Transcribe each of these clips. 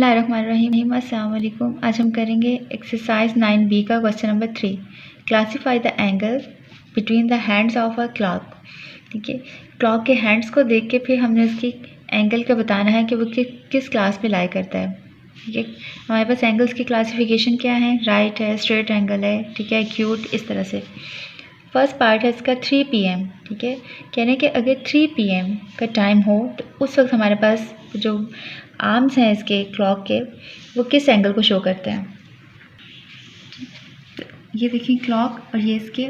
बिस्मिल्लाहिर्रहमानिर्रहीम। अस्सलाम वालेकुम। आज हम करेंगे एक्सरसाइज 9B का question number 3। Classify the angle between the hands of a clock. ठीक है, क्लॉक के हैंड्स को देख के फिर हमने उसकी एंगल का बताना है कि वो किस क्लास में लाई करता है। ठीक है, हमारे पास एंगल्स की क्लासिफिकेशन क्या है, राइट है, स्ट्रेट एंगल है, ठीक है, एक्यूट, इस तरह से। फर्स्ट पार्ट है इसका 3 PM। ठीक है, कहने कि अगर 3 PM का टाइम हो तो उस वक्त हमारे पास जो आर्म्स हैं इसके क्लॉक के वो किस एंगल को शो करते हैं। ये देखिए क्लॉक और ये इसके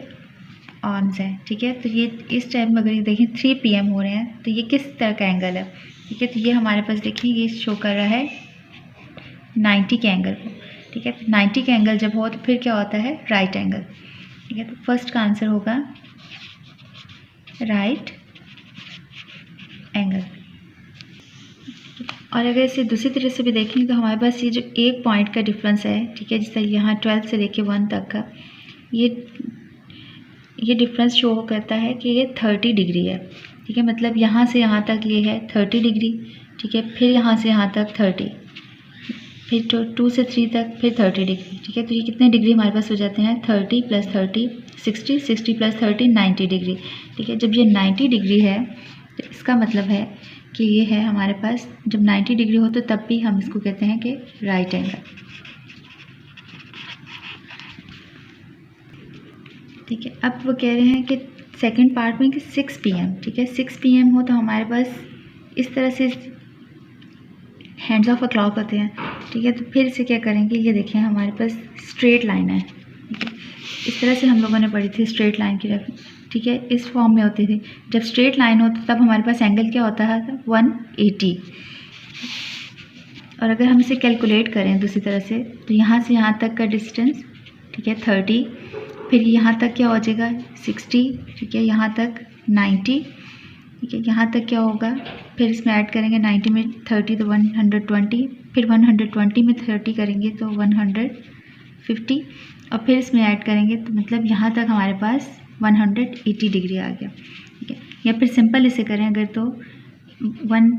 आर्म्स हैं। ठीक है, तो ये इस टाइम में अगर ये देखें 3 PM हो रहे हैं तो ये किस तरह का एंगल है। ठीक है, तो ये हमारे पास देखिए ये शो कर रहा है 90 के एंगल को। ठीक है, तो 90 का एंगल जब हो तो फिर क्या होता है, राइट एंगल। ठीक है, तो फर्स्ट का आंसर होगा राइट एंगल। और अगर इसे दूसरी तरह से भी देखें तो हमारे पास ये जो एक पॉइंट का डिफरेंस है, ठीक है, जैसे यहाँ 12 से लेके 1 तक का ये डिफरेंस शो करता है कि ये 30 डिग्री है। ठीक है, मतलब यहाँ से यहाँ तक ये है 30 डिग्री। ठीक है, फिर यहाँ से यहाँ तक 30, फिर 2 से 3 तक फिर 30 डिग्री। ठीक है, तो ये कितने डिग्री हमारे पास हो जाते हैं, 30 + 30 60, 60 + 30 90 डिग्री। ठीक है, जब ये 90 डिग्री है तो इसका मतलब है कि ये है हमारे पास, जब 90 डिग्री हो तो तब भी हम इसको कहते हैं कि राइट एंगल। ठीक है, अब वो कह रहे हैं कि सेकंड पार्ट में कि 6 PM। ठीक है, 6 PM हो तो हमारे पास इस तरह से हैंड्स ऑफ अ क्लॉक होते हैं। ठीक है, तो फिर से क्या करेंगे, ये देखें हमारे पास स्ट्रेट लाइन है। ठीक है, इस तरह से हम लोगों ने पढ़ी थी स्ट्रेट लाइन की। ठीक है, इस फॉर्म में होती थी। जब स्ट्रेट लाइन हो तो तब हमारे पास एंगल क्या होता है, 180। और अगर हम इसे कैलकुलेट करें दूसरी तरह से तो यहाँ से यहाँ तक का डिस्टेंस, ठीक है, 30, फिर यहाँ तक क्या हो जाएगा 60। ठीक है, यहाँ तक 90। ठीक है, यहाँ तक क्या होगा, फिर इसमें ऐड करेंगे 90 में 30 तो 120, फिर 120 में 30 करेंगे तो 150, और फिर इसमें ऐड करेंगे तो मतलब यहाँ तक हमारे पास 180 डिग्री आ गया। ठीक है, या फिर सिंपल इसे करें अगर तो 1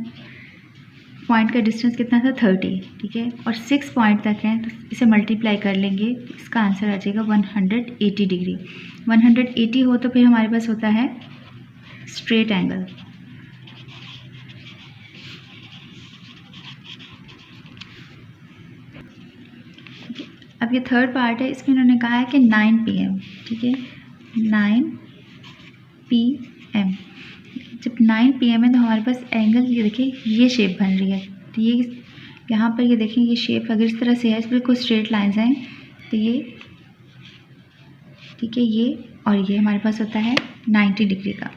पॉइंट का डिस्टेंस कितना था, 30। ठीक है, और 6 पॉइंट तक हैं तो इसे मल्टीप्लाई कर लेंगे तो इसका आंसर आ जाएगा 180 डिग्री। 180 हो तो फिर हमारे पास होता है स्ट्रेट एंगल। अब ये थर्ड पार्ट है, इसमें उन्होंने कहा है कि 9 PM। ठीक है, 9 PM। जब 9 PM है तो हमारे पास एंगल, ये देखिए ये शेप बन रही है। तो ये यहाँ पर ये देखें ये शेप अगर इस तरह से है, बिल्कुल स्ट्रेट लाइंस हैं, तो ये, ठीक है, ये और ये हमारे पास होता है 90 डिग्री का।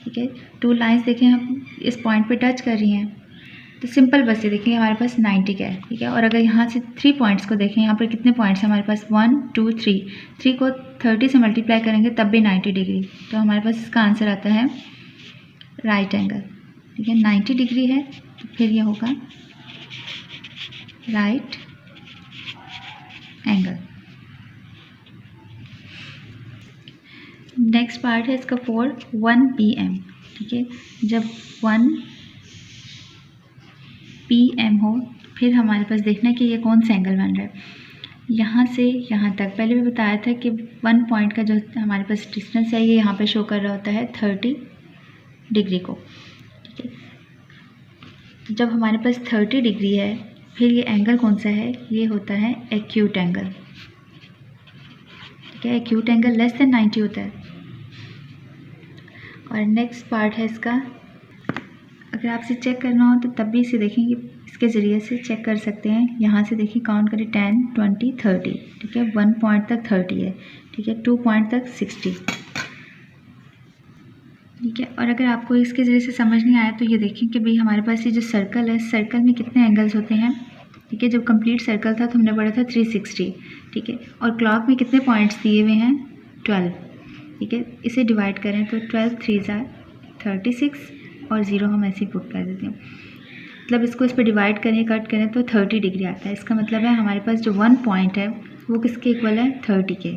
ठीक है, 2 लाइंस देखें हम इस पॉइंट पे टच कर रही हैं तो सिंपल बस ये देखें हमारे पास 90 का है। ठीक है, और अगर यहाँ से 3 पॉइंट्स को देखें, यहाँ पर कितने पॉइंट्स हैं हमारे पास, 1 2 3, 3 को 30 से मल्टीप्लाई करेंगे तब भी 90 डिग्री। तो हमारे पास इसका आंसर आता है राइट एंगल। ठीक है, 90 डिग्री है तो फिर ये होगा राइट एंगल। नेक्स्ट पार्ट है इसका 4, 1 PM। ठीक है, जब 1 PM हो फिर हमारे पास देखना कि ये कौन सा एंगल बन रहा है। यहाँ से यहाँ तक पहले भी बताया था कि 1 पॉइंट का जो हमारे पास डिस्टेंस है ये यहाँ पे शो कर रहा होता है 30 डिग्री को। ठीक है, तो जब हमारे पास 30 डिग्री है फिर ये एंगल कौन सा है, ये होता है एक्यूट एंगल। ठीक है, एक्यूट एंगल लेस देन 90 होता है। और नेक्स्ट पार्ट है इसका, अगर आपसे चेक करना हो तो तब भी इसे देखेंगे, इसके ज़रिए से चेक कर सकते हैं। यहाँ से देखिए काउंट करें 10 20 30। ठीक है, 1 पॉइंट तक 30 है। ठीक है, 2 पॉइंट तक 60। ठीक है, और अगर आपको इसके ज़रिए से समझ नहीं आया तो ये देखें कि भाई हमारे पास ये जो सर्कल है, सर्कल में कितने एंगल्स होते हैं। ठीक है, जब कंप्लीट सर्कल था तो हमने पढ़ा था 360। ठीक है, और क्लॉक में कितने पॉइंट्स दिए हुए हैं, 12। ठीक है, इसे डिवाइड करें तो 12 3 36 और 0 हम ऐसे ही पुट कर देते हैं। मतलब इसको इस पर डिवाइड करें, कट करें तो 30 डिग्री आता है। इसका मतलब है हमारे पास जो 1 पॉइंट है वो किसके इक्वल है, 30 के।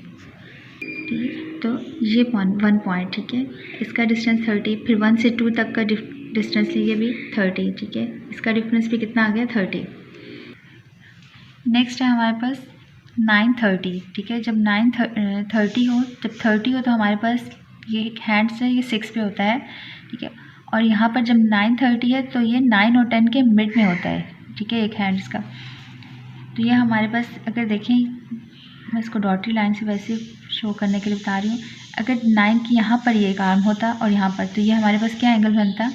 ठीक है, तो ये 1 पॉइंट, ठीक है, इसका डिस्टेंस 30, फिर 1 से 2 तक का डिस्टेंस लिए भी 30। ठीक है, इसका डिफरेंस भी कितना आ गया, 30। नेक्स्ट है हमारे पास 9:30, ठीक है। जब 9:30 हो, जब 30 हो तो हमारे पास ये हैंड्स है, ये 6 पे होता है, ठीक है। और यहाँ पर जब 9:30 है तो ये 9 और 10 के मिड में होता है, ठीक है, एक हैंड्स का। तो ये हमारे पास अगर देखें, मैं इसको डॉटेड लाइन से वैसे शो करने के लिए बता रही हूँ, अगर 9 की यहाँ पर ये एक आर्म होता और यहाँ पर, तो ये हमारे पास क्या एंगल बनता,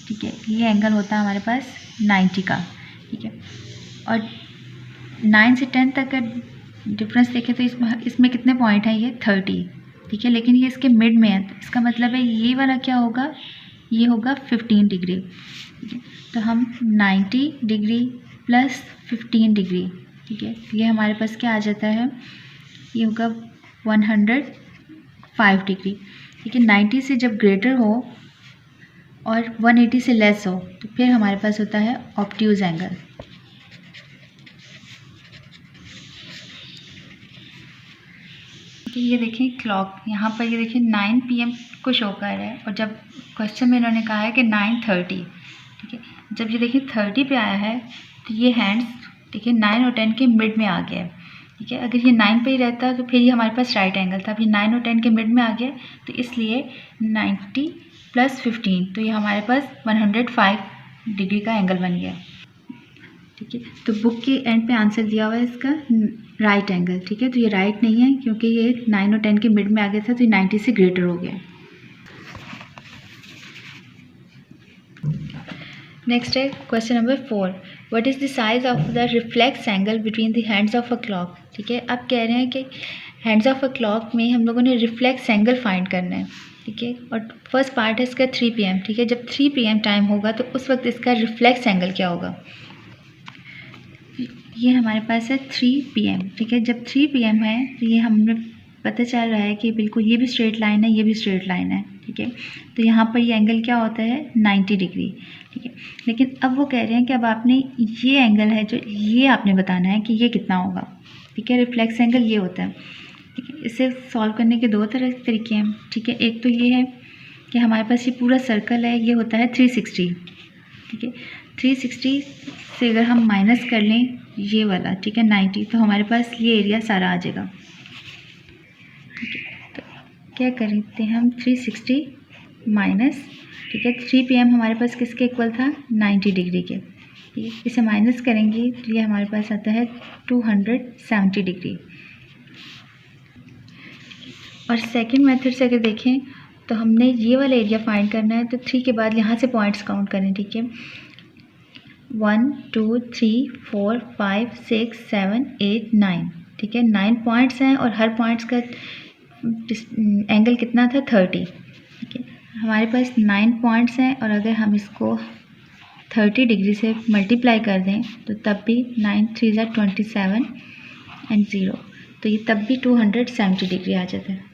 ठीक है, ये एंगल होता है हमारे पास 90 का, ठीक है। और 9 से 10 तक का डिफरेंस देखें तो इसमें कितने पॉइंट हैं, ये 30, ठीक है, लेकिन ये इसके मिड में है, तो इसका मतलब है ये वाला क्या होगा, ये होगा 15 डिग्री, ठीक है। तो हम 90 डिग्री प्लस 15 डिग्री, ठीक है, ये हमारे पास क्या आ जाता है, ये होगा 105 डिग्री, ठीक है। 90 से जब ग्रेटर हो और 180 से लेस हो तो फिर हमारे पास होता है ऑब्ट्यूज एंगल। ये देखें क्लॉक, यहाँ पर ये देखिए 9 PM को शो कर रहा है, और जब क्वेश्चन में इन्होंने कहा है कि 9:30, ठीक है, जब ये देखिए 30 पे आया है तो ये हैंड्स देखिए 9 और 10 के मिड में आ गया है, ठीक है। अगर ये 9 पे ही रहता तो फिर ये हमारे पास राइट एंगल था, अब ये 9 और 10 के मिड में आ गया, तो इसलिए 90 + 15, तो ये हमारे पास 105 डिग्री का एंगल बन गया, ठीक है। तो बुक के एंड पे आंसर दिया हुआ है इसका राइट एंगल, ठीक है। तो ये राइट नहीं है क्योंकि ये 9 और 10 के मिड में आ गया था, तो ये 90 से ग्रेटर हो गया। नेक्स्ट है question number 4, what is the size of the reflex angle between the hands of a clock, ठीक है। अब कह रहे हैं कि हैंड्स ऑफ अ क्लॉक में हम लोगों ने रिफ्लेक्स एंगल फाइंड करना है, ठीक है। और फर्स्ट पार्ट है इसका 3 PM, ठीक है। जब 3 PM टाइम होगा तो उस वक्त इसका रिफ्लेक्स एंगल क्या होगा, ये हमारे पास है 3 PM, ठीक है। जब 3 PM है तो ये हमें पता चल रहा है कि बिल्कुल ये भी स्ट्रेट लाइन है, ये भी स्ट्रेट लाइन है, ठीक है। तो यहाँ पर ये एंगल क्या होता है 90 डिग्री, ठीक है। लेकिन अब वो कह रहे हैं कि अब आपने ये एंगल है जो ये आपने बताना है कि ये कितना होगा, ठीक है। रिफ्लेक्स एंगल ये होता है, ठीक है। इसे सॉल्व करने के 2 तरीके हैं, ठीक है। एक तो ये है कि हमारे पास ये पूरा सर्कल है, ये होता है 360, ठीक है। 360 से अगर हम माइनस कर लें ये वाला, ठीक है, 90, तो हमारे पास ये एरिया सारा आ जाएगा, ठीक है। तो क्या करते हैं हम 360 माइनस, ठीक है, 3 PM हमारे पास किसके इक्वल था 90 डिग्री के, ठीक है। इसे माइनस करेंगे तो ये हमारे पास आता है 270 डिग्री। और सेकंड मेथड से अगर देखें तो हमने ये वाला एरिया फाइंड करना है, तो 3 के बाद यहाँ से पॉइंट्स काउंट करें, ठीक है। 1 2 3 4 5 6 7 8 9, ठीक है। 9 पॉइंट्स हैं और हर पॉइंट्स का एंगल कितना था 30, ठीक है। हमारे पास 9 पॉइंट्स हैं और अगर हम इसको 30 डिग्री से मल्टीप्लाई कर दें तो तब भी 9 3 = 27 एंड 0, तो ये तब भी 270 डिग्री आ जाता है।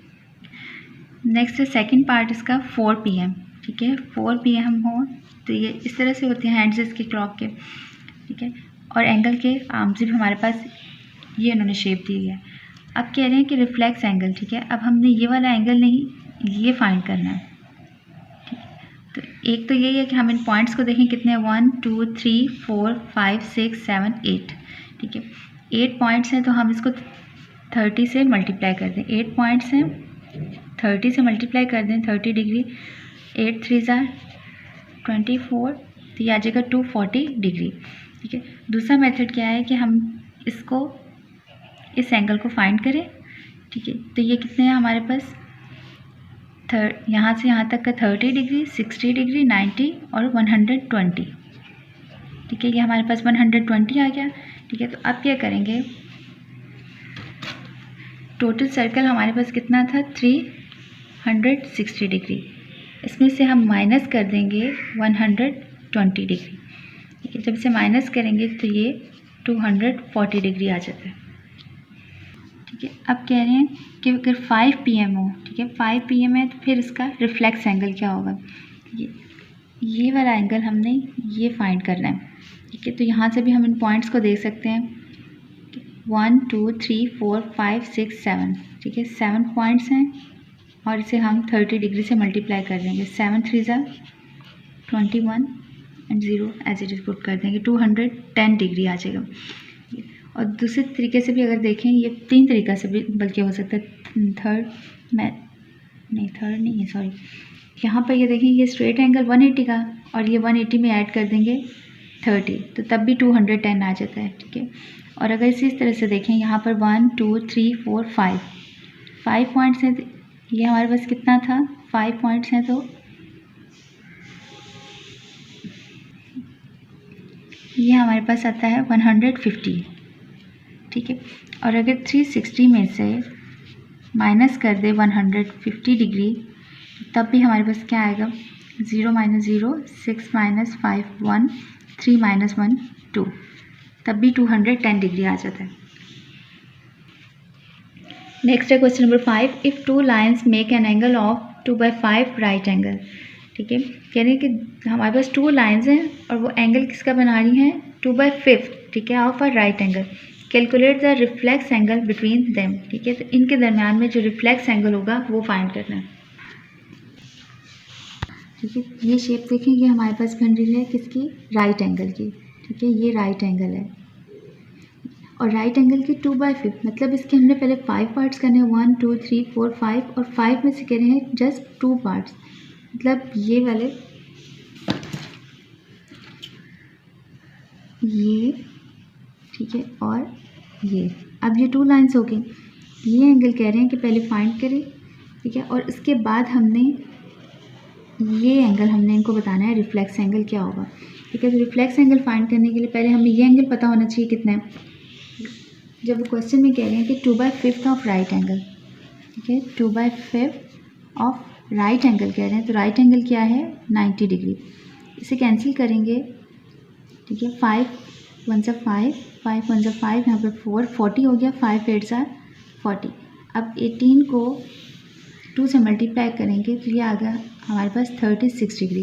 नेक्स्ट है सेकंड पार्ट इसका 4 PM, ठीक है। 4 PM हो तो ये इस तरह से होते हैं हैंड्स इसके क्लॉक के, ठीक है। और एंगल के आर्म्स भी हमारे पास ये उन्होंने शेप दी है। अब कह रहे हैं कि रिफ्लेक्स एंगल, ठीक है। अब हमने ये वाला एंगल नहीं, ये फाइंड करना है, ठीक है। तो एक तो यही है कि हम इन पॉइंट्स को देखें कितने, 1 2 3 4 5 6 7 8, ठीक है। 8 पॉइंट्स हैं तो हम इसको 30 से मल्टीप्लाई कर दें, 8 पॉइंट्स हैं 30 से मल्टीप्लाई कर दें 30 डिग्री, 8 3 = 24, तो ये आ जाएगा 240 डिग्री, ठीक है। दूसरा मेथड क्या है कि हम इसको इस एंगल को फाइंड करें, ठीक है। तो ये कितने हैं हमारे पास, यहाँ से यहाँ तक का 30 डिग्री, 60 डिग्री, 90 और 120, ठीक है। ये हमारे पास 120 आ गया, ठीक है। तो अब क्या करेंगे, टोटल सर्कल हमारे पास कितना था 360 डिग्री, इसमें से हम माइनस कर देंगे 120 डिग्री, ठीक है। जब इसे माइनस करेंगे तो ये 240 डिग्री आ जाता है, ठीक है। अब कह रहे हैं कि अगर 5 PM हो, ठीक है, 5 PM है तो फिर इसका रिफ्लेक्स एंगल क्या होगा, ये वाला एंगल हमने ये फाइंड करना है, ठीक है। तो यहाँ से भी हम इन पॉइंट्स को देख सकते हैं, 1 2 3 4 5 6 7, ठीक है। 7 पॉइंट्स हैं और इसे हम 30 डिग्री से मल्टीप्लाई कर देंगे, 7 3 = 21 and 0 as it is put कर देंगे, 210 डिग्री आ जाएगा, और दूसरे तरीके से भी अगर देखें, ये 3 तरीक़ा से भी बल्कि हो सकता है। थर्ड नहीं है, सॉरी। यहाँ पर ये देखें, ये स्ट्रेट एंगल 180 का, और ये 180 में ऐड कर देंगे 30, तो तब भी 210 आ जाता है, ठीक है। और अगर इसी तरह से देखें, यहाँ पर 1 2 3 4 5 पॉइंट्स हैं, ये हमारे पास कितना था, 5 पॉइंट्स हैं, तो ये हमारे पास आता है 150, ठीक है। और अगर 360 में से माइनस कर दे 150 डिग्री, तब भी हमारे पास क्या आएगा, 0 - 0 6 - 5 1 3 - 1 2, तब भी 210 डिग्री आ जाता है। नेक्स्ट है question number 5, if 2 lines make an angle of 2/5 right angle, ठीक है। कह रहे हैं कि हमारे पास 2 लाइन्स हैं और वो एंगल किसका बना रही हैं, 2/5, ठीक है, of a right angle. Calculate the reflex angle between them, ठीक है। तो इनके दरम्यान में जो रिफ्लेक्स एंगल होगा वो फाइंड करना है, ठीक है। ये शेप देखें, ये हमारे पास बन रही है किसकी, राइट एंगल की, ठीक है। ये राइट एंगल है, और राइट एंगल की 2/5, मतलब इसके हमने पहले 5 पार्ट्स करने हैं, 1 2 3 4 5, और 5 में से कह रहे हैं जस्ट 2 पार्ट्स, मतलब ये वाले, ये, ठीक है, और ये। अब ये 2 लाइन्स हो गई। ये एंगल कह रहे हैं कि पहले फाइंड करें, ठीक है, और उसके बाद हमने ये एंगल हमने इनको बताना है रिफ्लेक्स एंगल क्या होगा, ठीक है। तो रिफ्लेक्स एंगल फाइंड करने के लिए पहले हमें ये एंगल पता होना चाहिए कितना है। जब क्वेश्चन में कह रहे हैं कि 2/5 ऑफ राइट एंगल, ठीक है, 2/5 ऑफ राइट एंगल कह रहे हैं, तो राइट एंगल क्या है, 90 डिग्री। इसे कैंसिल करेंगे, ठीक है, 5 1 सा 5 5 1 सा 5, यहाँ पर 4 40 हो गया, 5 8 सा 40। अब 18 को 2 से मल्टीप्लाई करेंगे तो ये आ गया हमारे पास 36 डिग्री।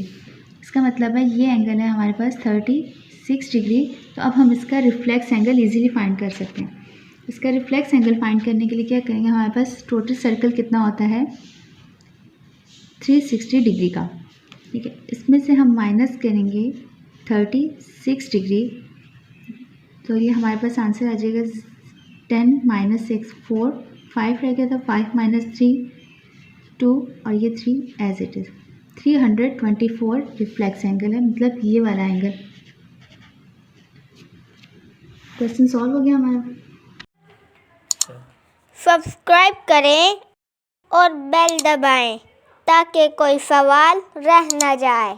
इसका मतलब है ये एंगल है हमारे पास 36 डिग्री। तो अब हम इसका रिफ्लेक्स एंगल इजीली फाइंड कर सकते हैं। इसका रिफ्लेक्स एंगल फाइंड करने के लिए क्या करेंगे, हमारे पास टोटल सर्कल कितना होता है, 360 डिग्री का, ठीक है। इसमें से हम माइनस करेंगे 36 डिग्री, तो ये हमारे पास आंसर आ जाएगा 10 - 6 4 5 रह गया था, 5 - 3 2, और ये 3 as it is. 324 reflex angle है, मतलब ये वाला एंगल। क्वेश्चन सॉल्व हो गया हमारा। सब्सक्राइब करें और बेल दबाएं ताकि कोई सवाल रह न जाए।